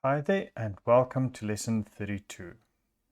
Hi there and welcome to lesson 32.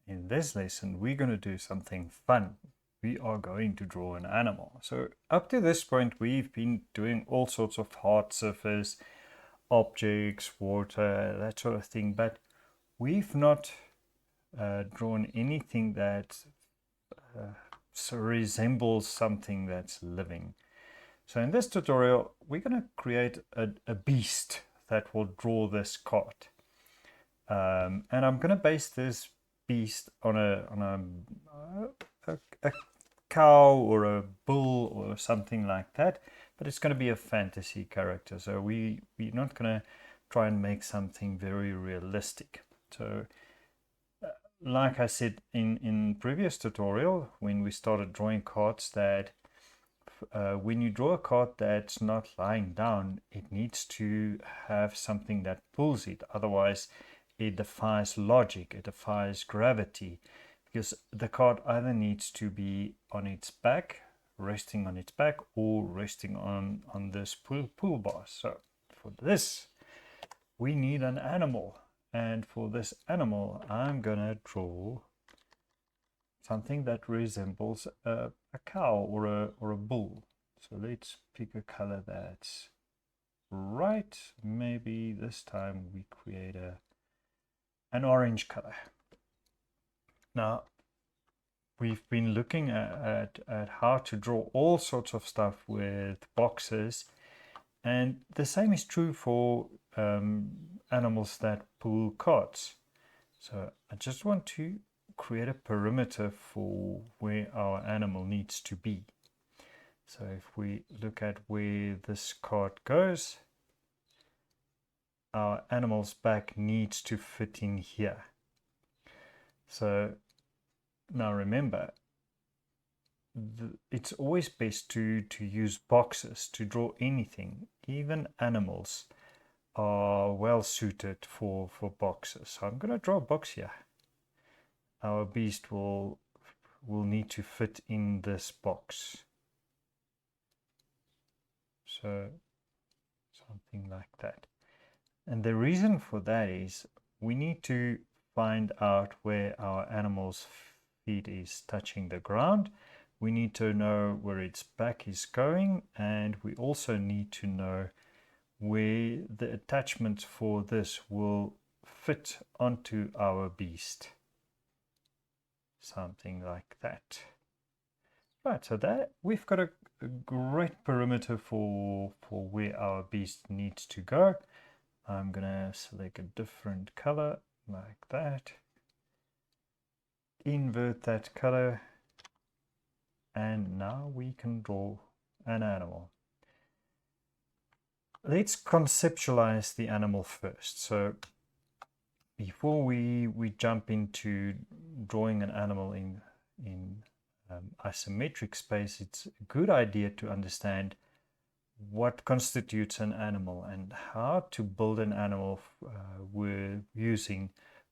In this lesson we're going to do something fun. We are going to draw an animal. So up to this point we've been doing all sorts of hard surface, objects, water, that sort of thing, but we've not drawn anything that resembles something that's living. So in this tutorial we're going to create a beast that will draw this card. And I'm going to base this beast on a cow or a bull or something like that, but it's going to be a fantasy character. So we're not going to try and make something very realistic. So like I said in previous tutorial, when we started drawing cards, that when you draw a card that's not lying down, it needs to have something that pulls it. Otherwise, it defies logic, it defies gravity, because the card either needs to be on its back, resting on its back, or resting on this pull bar. So for this, we need an animal. And for this animal, I'm going to draw something that resembles a cow or a bull. So let's pick a color that's right. Maybe this time we create an orange color. Now, we've been looking at how to draw all sorts of stuff with boxes, and the same is true for animals that pull carts. So I just want to create a perimeter for where our animal needs to be. So if we look at where this card goes, our animal's back needs to fit in here. So now remember, it's always best to use boxes to draw anything. Even animals are well suited for boxes. So I'm going to draw a box here. Our beast will need to fit in this box. So something like that. And the reason for that is we need to find out where our animal's feet is touching the ground. We need to know where its back is going, and we also need to know where the attachments for this will fit onto our beast. Something like that. Right, so that we've got a great perimeter for where our beast needs to go. I'm gonna select a different color like that, invert that color, and now we can draw an animal. Let's conceptualize the animal first. So before we jump into drawing an animal in isometric space, it's a good idea to understand what constitutes an animal and how to build an animal with using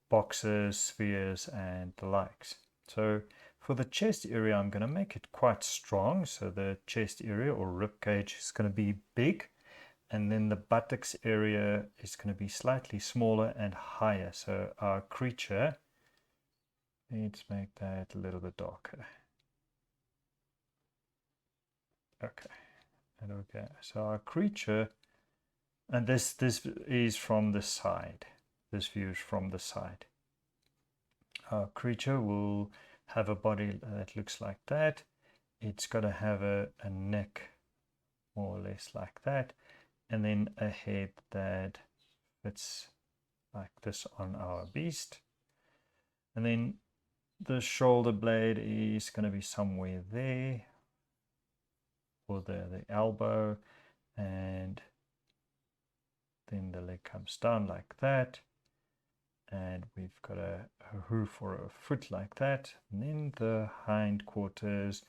boxes, spheres, and the likes. So for the chest area, I'm going to make it quite strong. So the chest area or rib cage is going to be big, and then the buttocks area is going to be slightly smaller and higher. So our creature, let's make that a little bit darker. Okay. Okay, so our creature, and this is from the side. This view is from the side. Our creature will have a body that looks like that. It's got to have a neck more or less like that, and then a head that fits like this on our beast. And then the shoulder blade is going to be somewhere there, or the elbow, and then the leg comes down like that, and we've got a hoof or a foot like that, and then the hind quarters,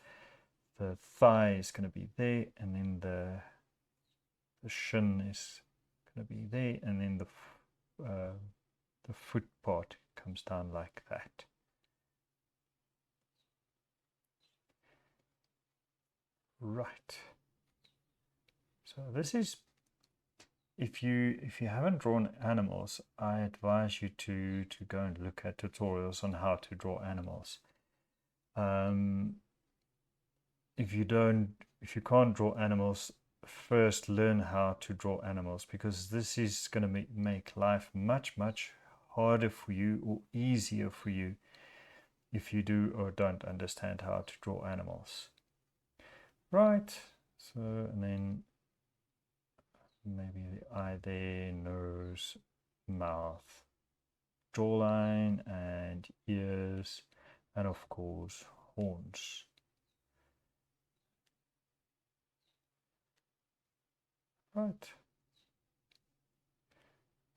the thigh is going to be there, and then the shin is going to be there, and then the foot part comes down like that. Right. So this is if you haven't drawn animals, I advise you to go and look at tutorials on how to draw animals. If you can't draw animals, first learn how to draw animals, because this is going to make life much harder for you or easier for you if you do or don't understand how to draw animals. Right, so and then maybe the eye there, nose, mouth, jawline and ears, and of course horns. Right,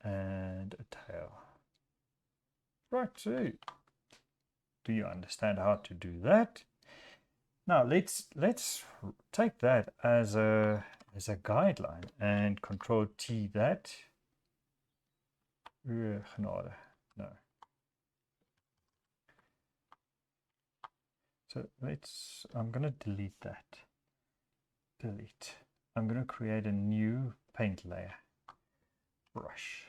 and a tail. Right, so do you understand how to do that? Now let's take that as a guideline and Control T that. Genade, no. So I'm going to delete that. Delete. I'm going to create a new paint layer. Brush.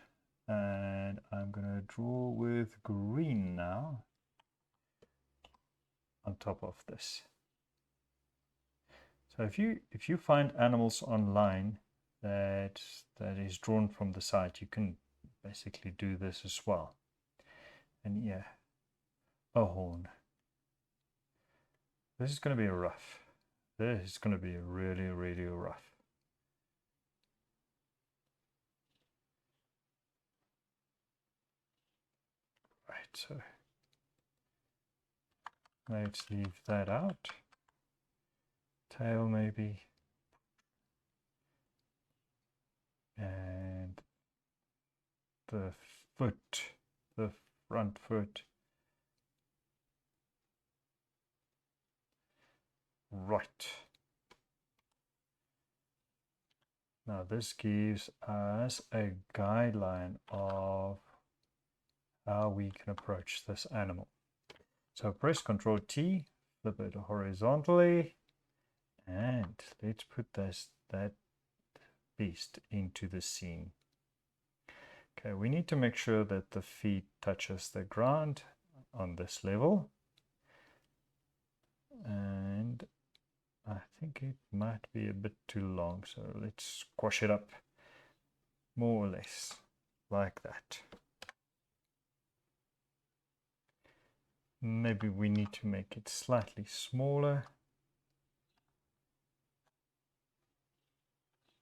And I'm going to draw with green now on top of this. So if you find animals online that is drawn from the site, you can basically do this as well. And yeah, a horn. This is going to be rough. This is going to be really rough. Right, so let's leave that out. Tail maybe. And the foot, the front foot. Right. Now this gives us a guideline of how we can approach this animal. So press Ctrl T, flip it horizontally, and let's put that beast into the scene. Okay, we need to make sure that the feet touches the ground on this level. And I think it might be a bit too long, so let's squash it up more or less like that. Maybe we need to make it slightly smaller.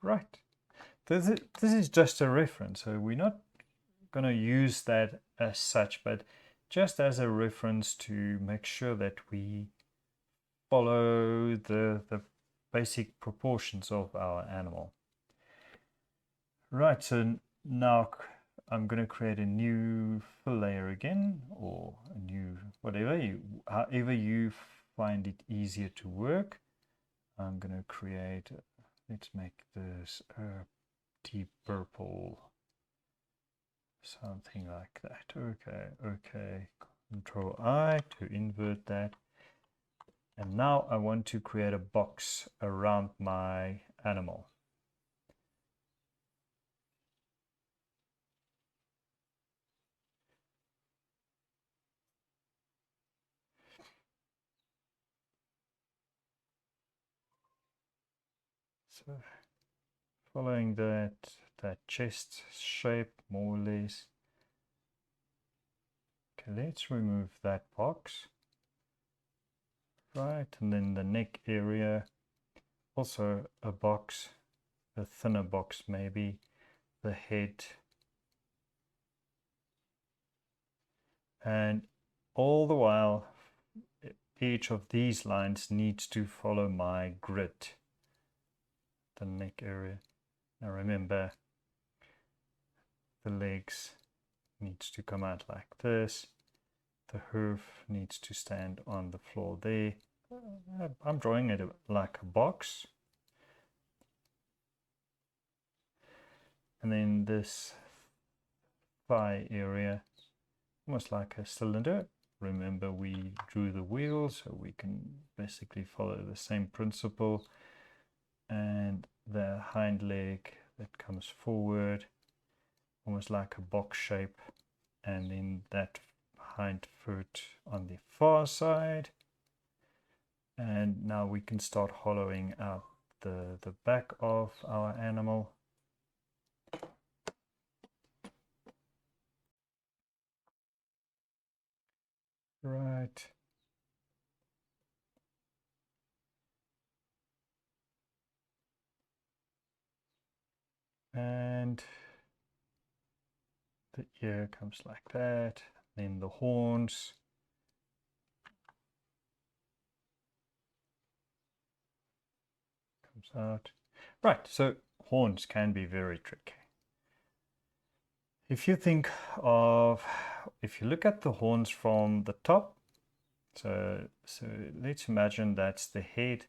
Right. This is just a reference, so we're not going to use that as such, but just as a reference to make sure that we follow the basic proportions of our animal. Right, so now I'm going to create a new fill layer again, or a new however you find it easier to work. I'm going to create, let's make this a deep purple, something like that. Okay, Control I to invert that. And now I want to create a box around my animal. So following that chest shape more or less. Okay, let's remove that box. Right, and then the neck area, also a box, a thinner box maybe, the head, and all the while each of these lines needs to follow my grid. The neck area. Now remember, the legs needs to come out like this. The hoof needs to stand on the floor there. I'm drawing it like a box. And then this thigh area, almost like a cylinder. Remember, we drew the wheel, so we can basically follow the same principle. And the hind leg, that comes forward, almost like a box shape, and then that hind foot on the far side. And now we can start hollowing out the back of our animal. Right. And the ear comes like that. Then the horns. Comes out. Right, so horns can be very tricky. If you think of, if you look at the horns from the top, so let's imagine that's the head,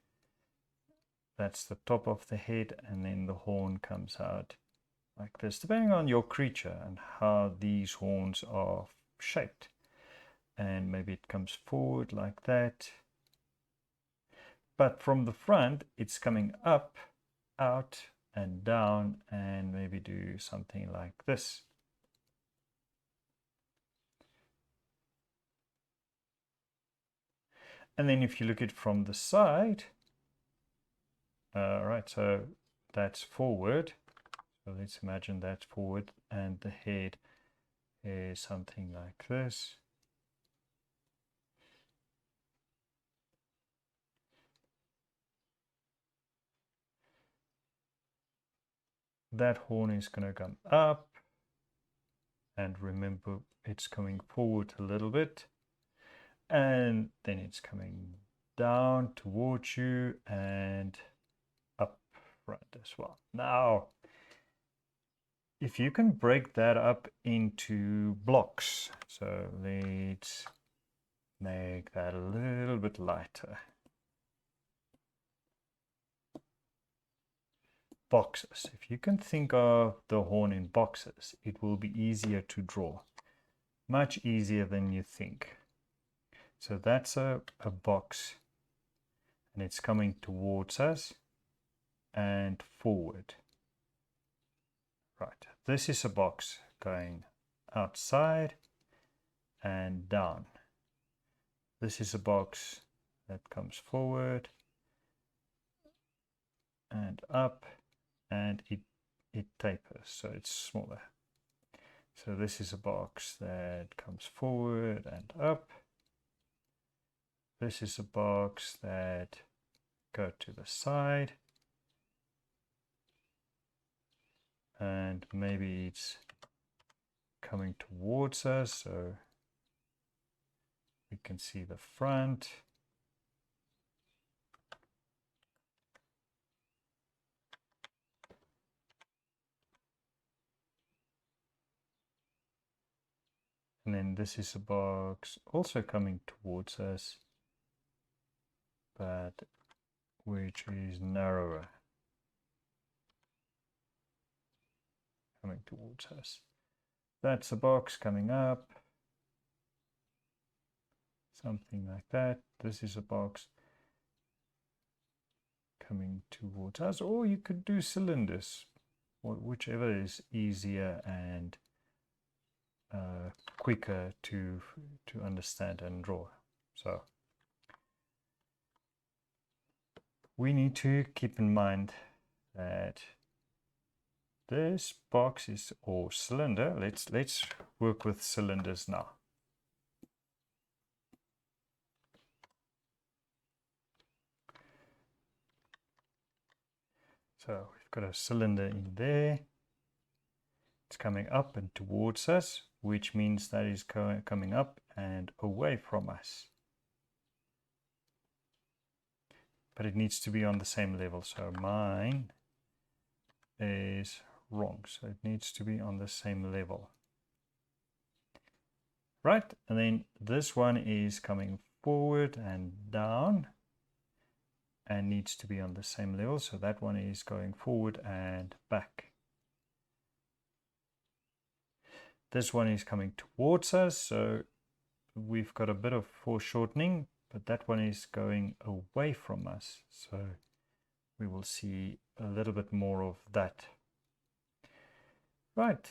that's the top of the head, and then the horn comes out like this, depending on your creature and how these horns are shaped. And maybe it comes forward like that. But from the front, it's coming up, out, and down, and maybe do something like this. And then if you look at it from the side, right, so that's forward. So let's imagine that's forward, and the head is something like this. That horn is going to come up, and remember it's coming forward a little bit, and then it's coming down towards you and up front as well. Now, if you can break that up into blocks, so let's make that a little bit lighter. Boxes. If you can think of the horn in boxes, it will be easier to draw. Much easier than you think. So that's a box, and it's coming towards us and forward. Right, this is a box going outside and down. This is a box that comes forward and up, and it tapers, so it's smaller. So this is a box that comes forward and up. This is a box that go to the side, and maybe it's coming towards us, so we can see the front. And then this is a box also coming towards us, but which is narrower, coming towards us. That's a box coming up, something like that. This is a box coming towards us, or you could do cylinders, or whichever is easier and quicker to understand and draw. So we need to keep in mind that this box is, or cylinder, let's work with cylinders now. So we've got a cylinder in there. It's coming up and towards us, which means that is coming up and away from us. But it needs to be on the same level. So mine is wrong. So it needs to be on the same level. Right, and then this one is coming forward and down and needs to be on the same level. So that one is going forward and back. This one is coming towards us, so we've got a bit of foreshortening, but that one is going away from us. So we will see a little bit more of that Right.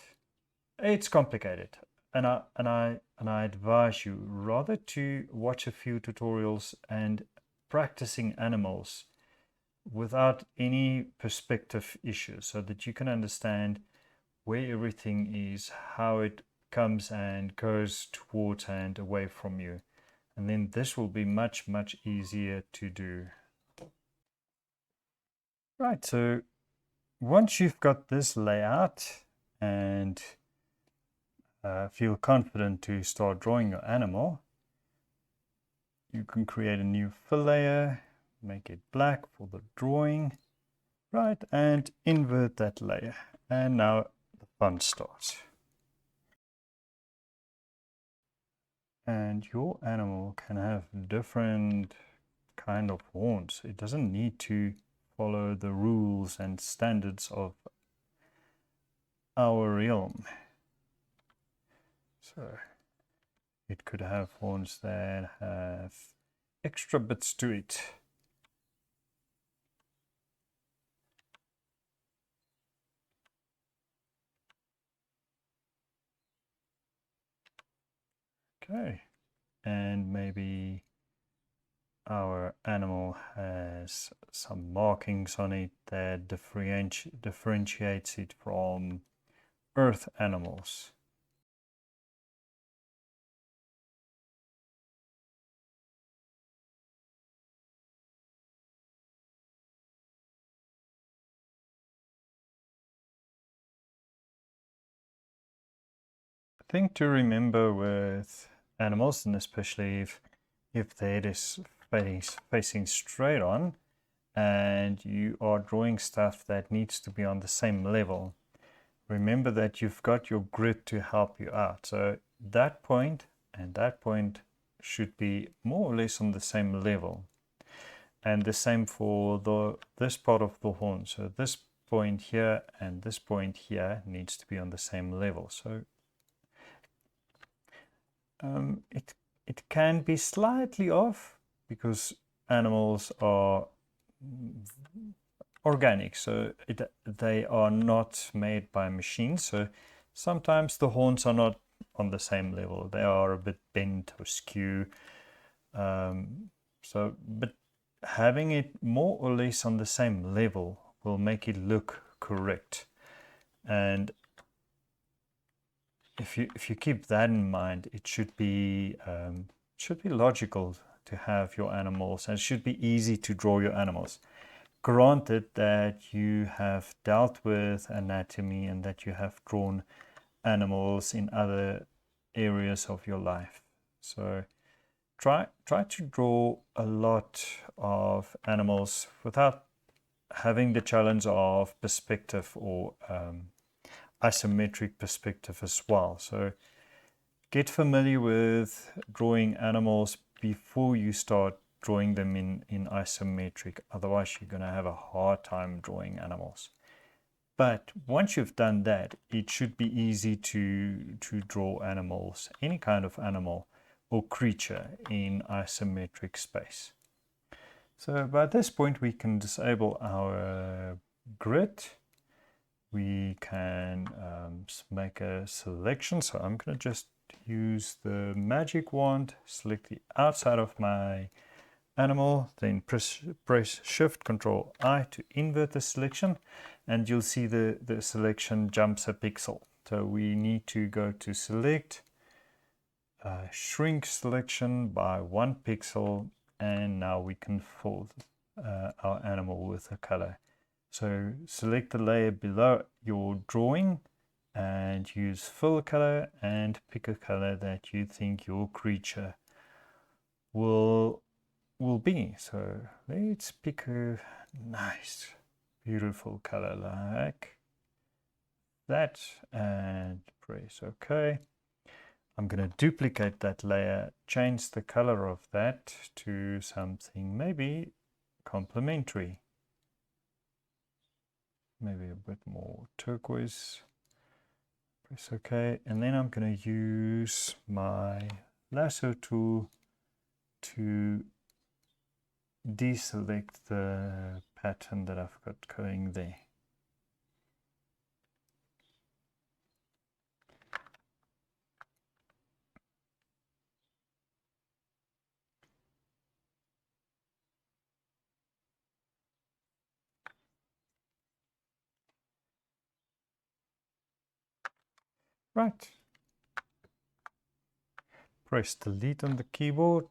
It's complicated. And I advise you rather to watch a few tutorials and practicing animals without any perspective issues so that you can understand where everything is, how it comes and goes towards and away from you. And then this will be much, much easier to do. Right, so once you've got this layout and feel confident to start drawing your animal, you can create a new fill layer, make it black for the drawing, right, and invert that layer. And now the fun starts. And your animal can have different kind of horns. It doesn't need to follow the rules and standards of our realm. So it could have horns that have extra bits to it. Okay, and maybe our animal has some markings on it that differentiates it from earth animals. Thing to remember with animals, and especially if the head is facing straight on and you are drawing stuff that needs to be on the same level, remember that you've got your grid to help you out. So that point and that point should be more or less on the same level. And the same for this part of the horn. So this point here and this point here needs to be on the same level. So it can be slightly off because animals are organic, so they are not made by machines. So sometimes the horns are not on the same level. They are a bit bent or skew. But having it more or less on the same level will make it look correct. And if you keep that in mind, it should be logical to have your animals, and it should be easy to draw your animals. Granted that you have dealt with anatomy and that you have drawn animals in other areas of your life. So try to draw a lot of animals without having the challenge of perspective or isometric perspective as well. So get familiar with drawing animals before you start drawing them in isometric. Otherwise, you're going to have a hard time drawing animals. But once you've done that, it should be easy to draw animals, any kind of animal or creature in isometric space. So by this point, we can disable our grid. We can make a selection. So I'm going to just use the magic wand, select the outside of my animal, then press Shift Control I to invert the selection, and you'll see the selection jumps a pixel. So we need to go to select, shrink selection by 1 pixel, and now we can fill our animal with a color. So select the layer below your drawing and use fill color and pick a color that you think your creature will be. So let's pick a nice beautiful color like that and press OK. I'm going to duplicate that layer, change the color of that to something maybe complementary, maybe a bit more turquoise. Press OK, and then I'm going to use my lasso tool to deselect the pattern that I've got going there. Right. Press delete on the keyboard.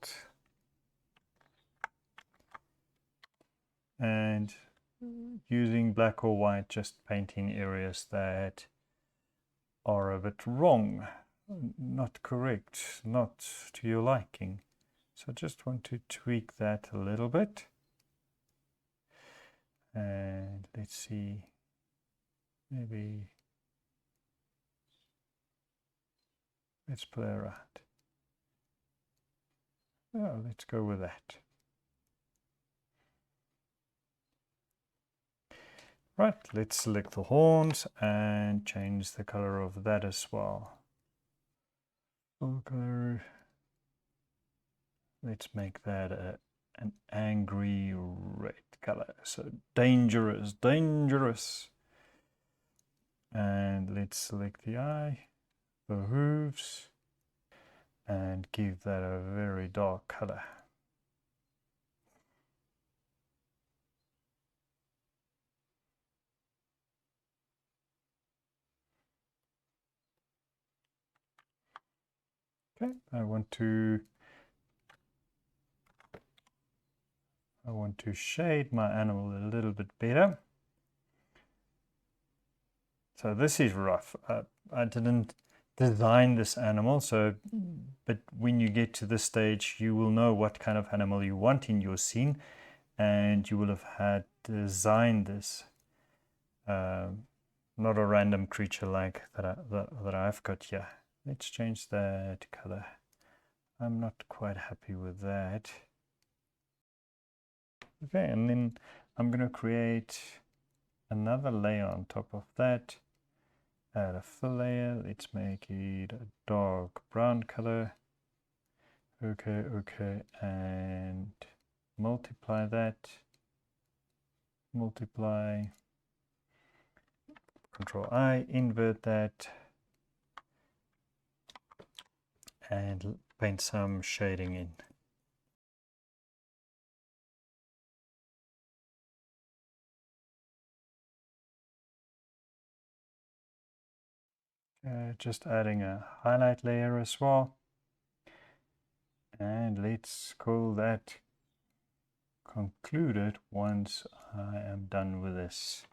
And using black or white, just painting areas that are a bit wrong, not correct, not to your liking. So I just want to tweak that a little bit. And let's see, maybe let's play around. Oh, let's go with that. Right, let's select the horns and change the color of that as well. Full color. Let's make that an angry red color. So dangerous, dangerous. And let's select the eye, the hooves, and give that a very dark color. Okay, I want to shade my animal a little bit better. So this is rough. I didn't design this animal, but when you get to this stage, you will know what kind of animal you want in your scene, and you will have had designed this. Not a random creature like that I've got here. Let's change that color. I'm not quite happy with that. Okay, and then I'm going to create another layer on top of that. Add a fill layer. Let's make it a dark brown color. Okay, and multiply that. Multiply. Control I, invert that, and paint some shading in. Just adding a highlight layer as well. And let's call that concluded once I am done with this.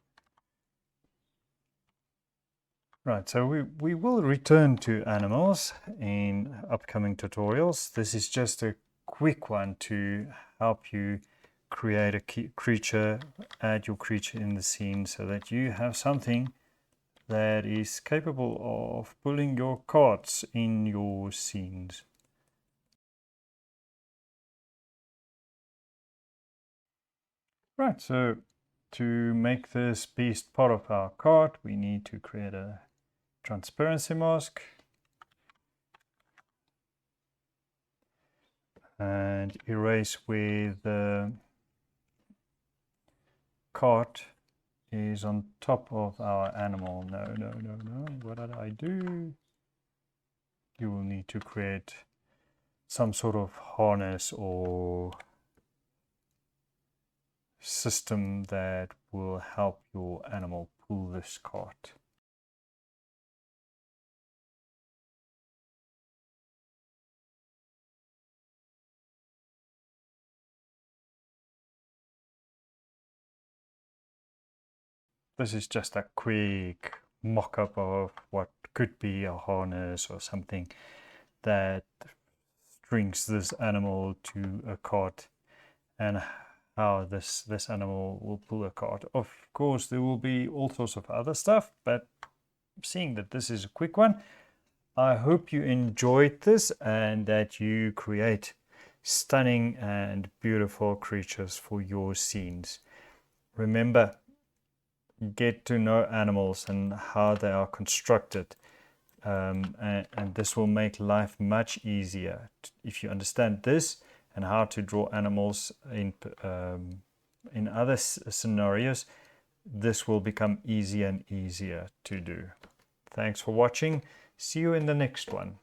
Right, so we will return to animals in upcoming tutorials. This is just a quick one to help you create a creature, add your creature in the scene so that you have something that is capable of pulling your cards in your scenes. Right, so to make this beast part of our card, we need to create a transparency mask. And erase where the card is on top of our animal. No. What did I do? You will need to create some sort of harness or system that will help your animal pull this cart. This is just a quick mock-up of what could be a harness or something that strings this animal to a cart and how this animal will pull a cart. Of course, there will be all sorts of other stuff, but seeing that this is a quick one, I hope you enjoyed this and that you create stunning and beautiful creatures for your scenes. Remember, get to know animals and how they are constructed, and this will make life much easier. If you understand this and how to draw animals in other scenarios, this will become easier and easier to do. Thanks for watching. See you in the next one.